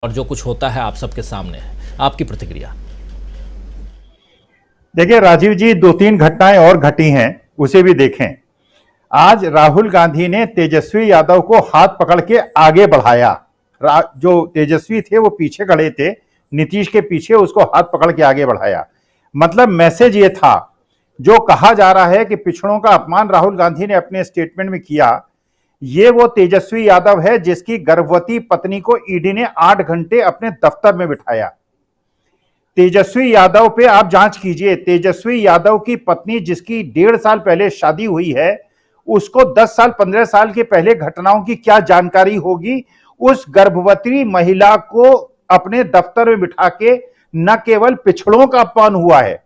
और जो कुछ होता है आप सबके सामने है। आपकी प्रतिक्रिया। देखिए राजीव जी, दो तीन घटनाएं और घटी हैं, उसे भी देखें। आज राहुल गांधी ने तेजस्वी यादव को हाथ पकड़ के आगे बढ़ाया। जो तेजस्वी थे वो पीछे खड़े थे, नीतीश के पीछे, उसको हाथ पकड़ के आगे बढ़ाया। मतलब मैसेज ये था, जो कहा जा रहा है कि पिछड़ों का अपमान राहुल गांधी ने अपने स्टेटमेंट में किया, ये वो तेजस्वी यादव है जिसकी गर्भवती पत्नी को ईडी ने 8 घंटे अपने दफ्तर में बिठाया। तेजस्वी यादव पे आप जांच कीजिए। तेजस्वी यादव की पत्नी जिसकी 1.5 साल पहले शादी हुई है, उसको 10 साल 15 साल के पहले घटनाओं की क्या जानकारी होगी। उस गर्भवती महिला को अपने दफ्तर में बिठा के न केवल पिछड़ों का अपमान हुआ है,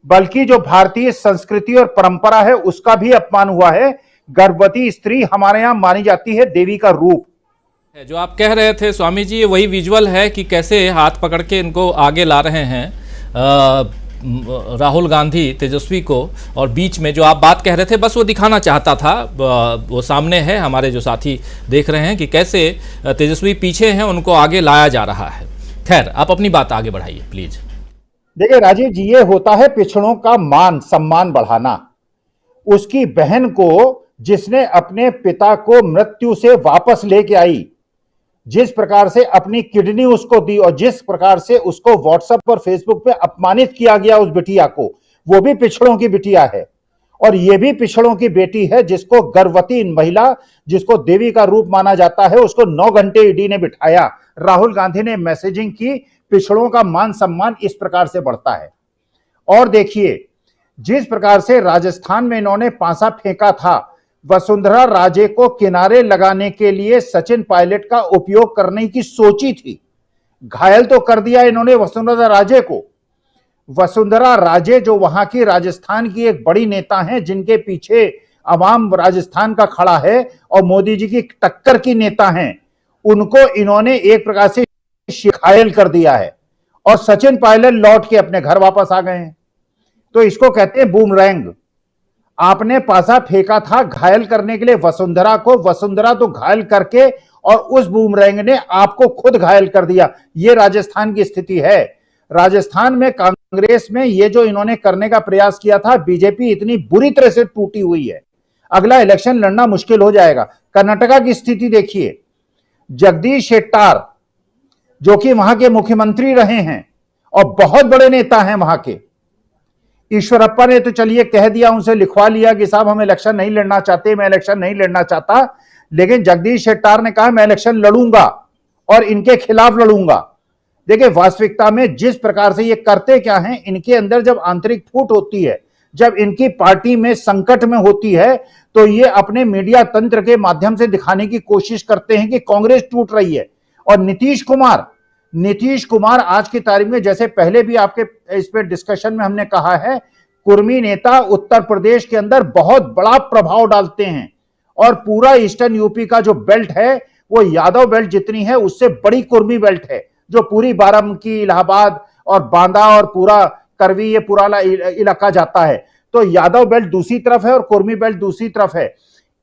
बल्कि जो भारतीय संस्कृति और परंपरा है उसका भी अपमान हुआ है। गर्भवती स्त्री हमारे यहां मानी जाती है देवी का रूप। जो आप कह रहे थे स्वामी जी, वही विजुअल है कि कैसे हाथ पकड़ के इनको आगे ला रहे हैं राहुल गांधी तेजस्वी को, और बीच में जो आप बात कह रहे थे बस वो दिखाना चाहता था। वो सामने है, हमारे जो साथी देख रहे हैं कि कैसे तेजस्वी पीछे हैं, उनको आगे लाया जा रहा है। खैर, आप अपनी बात आगे बढ़ाइए प्लीज। देखिए राजीव जी, ये होता है पिछड़ों का मान सम्मान बढ़ाना। उसकी बहन को, जिसने अपने पिता को मृत्यु से वापस लेके आई, जिस प्रकार से अपनी किडनी उसको दी और जिस प्रकार से उसको व्हाट्सएप और फेसबुक पे अपमानित किया गया उस बिटिया को, वो भी पिछड़ों की बिटिया है। और ये भी पिछड़ों की बेटी है, जिसको गर्भवती महिला, जिसको देवी का रूप माना जाता है, उसको 9 घंटे ईडी ने बिठाया। राहुल गांधी ने मैसेजिंग की, पिछड़ों का मान सम्मान इस प्रकार से बढ़ता है। और देखिए, जिस प्रकार से राजस्थान में इन्होंने पासा फेंका था, वसुंधरा राजे को किनारे लगाने के लिए सचिन पायलट का उपयोग करने की सोची थी। घायल तो कर दिया इन्होंने वसुंधरा राजे को। वसुंधरा राजे जो वहां की राजस्थान की एक बड़ी नेता हैं, जिनके पीछे अवाम राजस्थान का खड़ा है और मोदी जी की टक्कर की नेता हैं, उनको इन्होंने एक प्रकार से घायल कर दिया है। और सचिन पायलट लौट के अपने घर वापस आ गए हैं। तो इसको कहते हैं बूमरैंग। आपने पासा फेंका था घायल करने के लिए वसुंधरा को, वसुंधरा तो घायल करके, और उस बूमरैंग ने आपको खुद घायल कर दिया। यह राजस्थान की स्थिति है। राजस्थान में कांग्रेस में ये जो इन्होंने करने का प्रयास किया था, बीजेपी इतनी बुरी तरह से टूटी हुई है, अगला इलेक्शन लड़ना मुश्किल हो जाएगा। कर्नाटका की स्थिति देखिए, जगदीश शेट्टार जो कि वहां के मुख्यमंत्री रहे हैं और बहुत बड़े नेता हैं वहां के, ईश्वरप्पा ने तो चलिए कह दिया, उनसे लिखवा लिया कि साहब हम इलेक्शन नहीं लड़ना चाहते, मैं इलेक्शन नहीं लड़ना चाहता। लेकिन जगदीश शेट्टार ने कहा मैं इलेक्शन लड़ूंगा और इनके खिलाफ लड़ूंगा। देखिए, वास्तविकता में जिस प्रकार से ये करते क्या हैं, इनके अंदर जब आंतरिक फूट होती है, जब इनकी पार्टी में संकट में होती है, तो ये अपने मीडिया तंत्र के माध्यम से दिखाने की कोशिश करते हैं कि कांग्रेस टूट रही है। और नीतीश कुमार आज की तारीख में, जैसे पहले भी आपके इस पे डिस्कशन में हमने कहा है, कुर्मी नेता उत्तर प्रदेश के अंदर बहुत बड़ा प्रभाव डालते हैं। और पूरा ईस्टर्न यूपी का जो बेल्ट है, वो यादव बेल्ट जितनी है उससे बड़ी कुर्मी बेल्ट है, जो पूरी बाराबंकी, इलाहाबाद और बांदा और पूरा करवी, ये पूरा इलाका जाता है। तो यादव बेल्ट दूसरी तरफ है और कुर्मी बेल्ट दूसरी तरफ है।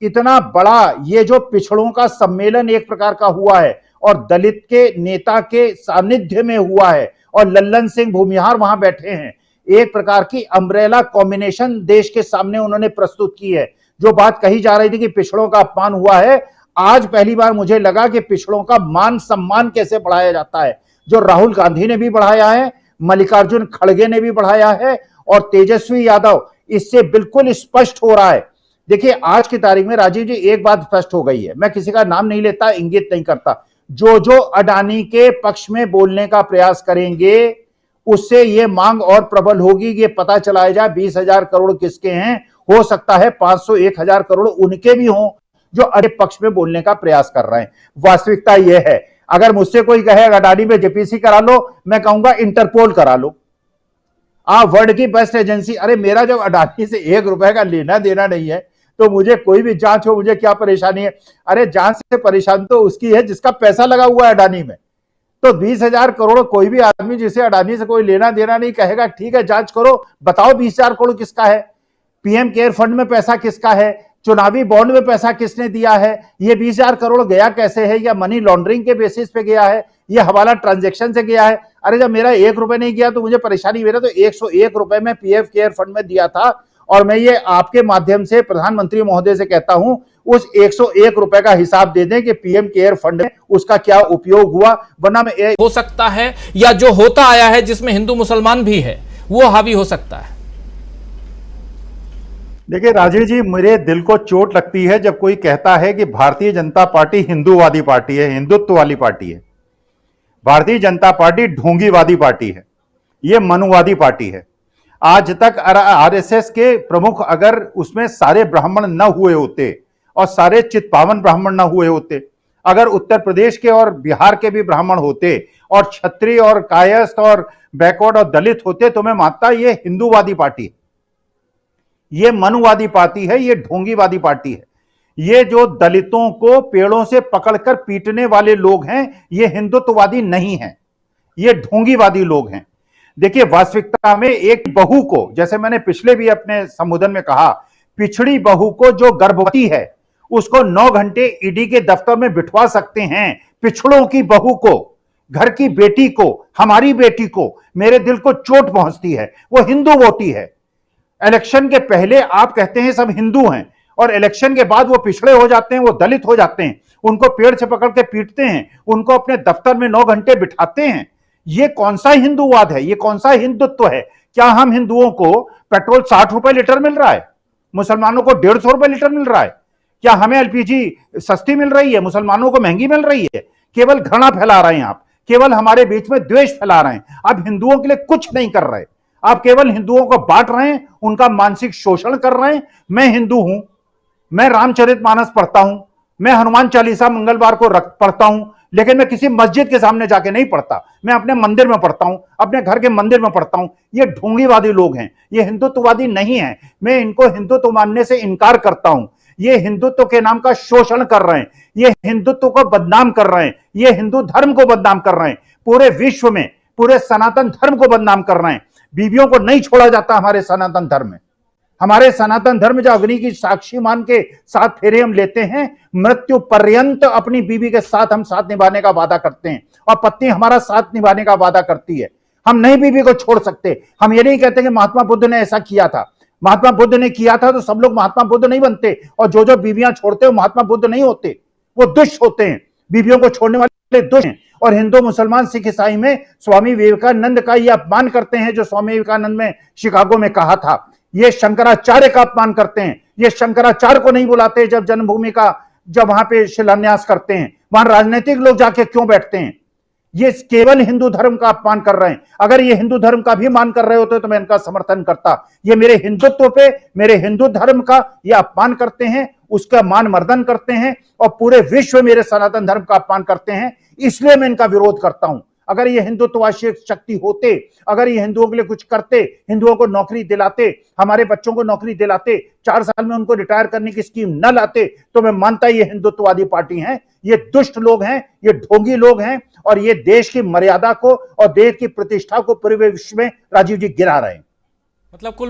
इतना बड़ा ये जो पिछड़ों का सम्मेलन एक प्रकार का हुआ है और दलित के नेता के सानिध्य में हुआ है, और लल्लन सिंह भूमिहार वहां बैठे हैं। एक प्रकार की अम्ब्रेला कॉम्बिनेशन देश के सामने उन्होंने प्रस्तुत की है। जो बात कही जा रही थी कि पिछड़ों का अपमान हुआ है, आज पहली बार मुझे लगा कि पिछड़ों का मान सम्मान कैसे बढ़ाया जाता है, जो राहुल गांधी ने भी बढ़ाया है, मल्लिकार्जुन खड़गे ने भी बढ़ाया है, और तेजस्वी यादव, इससे बिल्कुल स्पष्ट हो रहा है। देखिए, आज की तारीख में राजीव जी एक बात स्पष्ट हो गई है, मैं किसी का नाम नहीं लेता, इंगित नहीं करता, जो अडानी के पक्ष में बोलने का प्रयास करेंगे, उससे ये मांग और प्रबल होगी कि ये पता चलाया जाए 20,000 करोड़ किसके हैं। हो सकता है 500 1,000 करोड़ उनके भी हों जो अड़े पक्ष में बोलने का प्रयास कर रहे हैं। वास्तविकता यह है, अगर मुझसे कोई कहे अडानी में जेपीसी करा लो, मैं कहूंगा इंटरपोल करा लो, आप वर्ल्ड की बेस्ट एजेंसी। अरे मेरा जब अडानी से 1 रुपए का लेना देना नहीं है, तो मुझे कोई भी जांच हो, मुझे क्या परेशानी है। अरे जांच से परेशान तो उसकी है जिसका पैसा लगा हुआ है अडानी में। तो 20,000 करोड़, कोई भी आदमी जिसे अडानी से कोई लेना देना नहीं, कहेगा ठीक है जांच करो, बताओ 20,000 करोड़ किसका है, पीएम केयर फंड में पैसा किसका है, चुनावी बॉन्ड में पैसा किसने दिया है, ये 20,000 करोड़ गया कैसे है, या मनी लॉन्ड्रिंग के बेसिस पे गया है, ये हवाला ट्रांजैक्शन से गया है। अरे जब मेरा 1 रुपए नहीं गया तो मुझे परेशानी, मेरा तो 101 रुपए में पीएफ केयर फंड में दिया था, और मैं ये आपके माध्यम से प्रधानमंत्री महोदय से कहता हूं, उस 101 रुपए का हिसाब दे दें कि पीएम केयर फंड में उसका क्या उपयोग हुआ, वरना मैं हो सकता है या जो होता आया है जिसमें हिंदू मुसलमान भी है वो हावी हो सकता है। देखिए राजीव जी, मेरे दिल को चोट लगती है जब कोई कहता है कि भारतीय जनता पार्टी हिंदूवादी पार्टी है, हिंदुत्व वाली पार्टी है। भारतीय जनता पार्टी ढोंगीवादी पार्टी है, यह मनुवादी पार्टी है। आज तक आरएसएस के प्रमुख अगर उसमें सारे ब्राह्मण न हुए होते और सारे चित्पावन ब्राह्मण न हुए होते, अगर उत्तर प्रदेश के और बिहार के भी ब्राह्मण होते और क्षत्रिय और कायस्थ और बैकवर्ड और दलित होते, तो मैं मानता ये हिंदूवादी पार्टी है, ये मनुवादी पार्टी है, ये ढोंगीवादी पार्टी है। ये जो दलितों को पेड़ों से पकड़कर पीटने वाले लोग हैं, ये हिंदुत्ववादी नहीं है, ये ढोंगीवादी लोग हैं। देखिए वास्तविकता में एक बहू को, जैसे मैंने पिछले भी अपने संबोधन में कहा, पिछड़ी बहू को जो गर्भवती है उसको 9 घंटे ईडी के दफ्तर में बिठवा सकते हैं। पिछड़ों की बहू को, घर की बेटी को, हमारी बेटी को, मेरे दिल को चोट पहुंचती है। वो हिंदू वोटी है। इलेक्शन के पहले आप कहते हैं सब हिंदू हैं, और इलेक्शन के बाद वो पिछड़े हो जाते हैं, वो दलित हो जाते हैं, उनको पेड़ से पकड़ के पीटते हैं, उनको अपने दफ्तर में 9 घंटे बिठाते हैं। ये कौन सा हिंदूवाद है, ये कौन सा हिंदुत्व है? क्या हम हिंदुओं को पेट्रोल 60 रुपए लीटर मिल रहा है, मुसलमानों को 150 रुपए लीटर मिल रहा है? क्या हमें एलपीजी सस्ती मिल रही है, मुसलमानों को महंगी मिल रही है? केवल घृणा फैला रहे हैं आप, केवल हमारे बीच में द्वेष फैला रहे हैं। आप हिंदुओं के लिए कुछ नहीं कर रहे, आप केवल हिंदुओं को बांट रहे हैं, उनका मानसिक शोषण कर रहे हैं। मैं हिंदू हूं, मैं रामचरितमानस पढ़ता हूं, मैं हनुमान चालीसा मंगलवार को पढ़ता हूं, लेकिन मैं किसी मस्जिद के सामने जाके नहीं पढ़ता, मैं अपने मंदिर में पढ़ता हूं, अपने घर के मंदिर में पढ़ता हूं। ये ढोंगीवादी लोग हैं, ये हिंदुत्ववादी नहीं है। मैं इनको हिंदुत्व मानने से इनकार करता हूं। ये हिंदुत्व के नाम का शोषण कर रहे हैं, ये हिंदुत्व को बदनाम कर रहे हैं, ये हिंदू धर्म को बदनाम कर रहे हैं, पूरे विश्व में पूरे सनातन धर्म को बदनाम कर रहे हैं। बीवियों को नहीं छोड़ा जाता हमारे सनातन धर्म में। हमारे सनातन धर्म जो अग्नि की साक्षी मान के 7 फेरे हम लेते हैं, मृत्यु पर्यंत अपनी बीवी के साथ हम साथ निभाने का वादा करते हैं, और पत्नी हमारा साथ निभाने का वादा करती है। हम नहीं बीवी को छोड़ सकते। हम ये नहीं कहते कि महात्मा बुद्ध ने ऐसा किया था। महात्मा बुद्ध ने किया था तो सब लोग महात्मा बुद्ध नहीं बनते, और जो जो बीवियां छोड़ते हो महात्मा बुद्ध नहीं होते, वो दुष्ट होते हैं। बीवियों को छोड़ने वाले दुष्ट हैं। और हिंदू मुसलमान सिख ईसाई में स्वामी विवेकानंद का ये अपमान करते हैं, जो स्वामी विवेकानंद में शिकागो में कहा था। ये शंकराचार्य का अपमान करते हैं, ये शंकराचार्य को नहीं बुलाते जब जन्मभूमि का, जब वहां पे शिलान्यास करते हैं। वहां राजनीतिक लोग जाके क्यों बैठते हैं? ये केवल हिंदू धर्म का अपमान कर रहे हैं। अगर ये हिंदू धर्म का भी मान कर रहे होते तो मैं इनका समर्थन करता। ये मेरे हिंदुत्व पे, मेरे हिंदू धर्म का ये अपमान करते हैं, उसका मान मर्दन करते हैं, और पूरे विश्व मेरे सनातन धर्म का अपमान करते हैं, इसलिए मैं इनका विरोध करता हूं। अगर ये हिंदुत्ववादी शक्ति होते, अगर ये हिंदुओं के लिए कुछ करते, हिंदुओं को नौकरी दिलाते, हमारे बच्चों को नौकरी दिलाते, 4 साल में उनको रिटायर करने की स्कीम न लाते, तो मैं मानता ये हिंदुत्ववादी पार्टी है। ये दुष्ट लोग हैं, ये ढोंगी लोग हैं, और ये देश की मर्यादा को और देश की प्रतिष्ठा को पूरे विश्व में राजीव जी गिरा रहे हैं। मतलब कुल